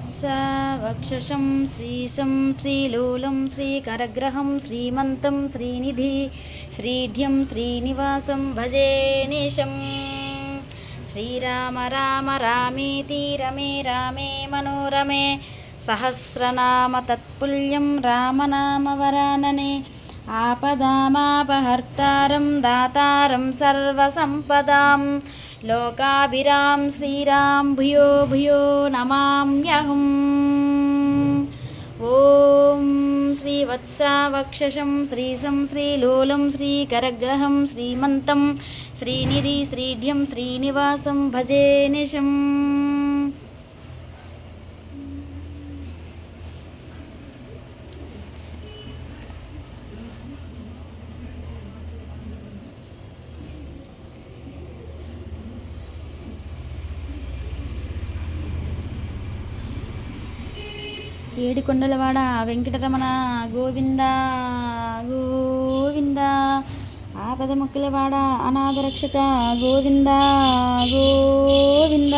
శ్రీవత్సవక్షసం శ్రీశం శ్రీలోలం శ్రీకరగ్రహం శ్రీమంతం శ్రీనిధి శ్రీఢ్యం శ్రీనివాసం భజే నిశం. శ్రీరామ రామ రామేతి రమే రామే మనోరమే సహస్రనామ తత్పుల్యం రామనామవరాననే. ఆపదామాపహర్తారం దాతారం సర్వసంపదాం లోకాభిరాం శ్రీరాం భూయో భూయో నమామ్యహం. ఓం శ్రీవత్సవక్షసం శ్రీశం శ్రీలోలం శ్రీకరగ్రహం శ్రీమంతం శ్రీనిధి శ్రీఢ్యం శ్రీనివాసం భజే నిశం. ఏడుకొండలవాడ వెంకటరమణ గోవింద గోవింద. ఆపదముక్కులవాడ అనాథరక్షక గోవింద గోవింద.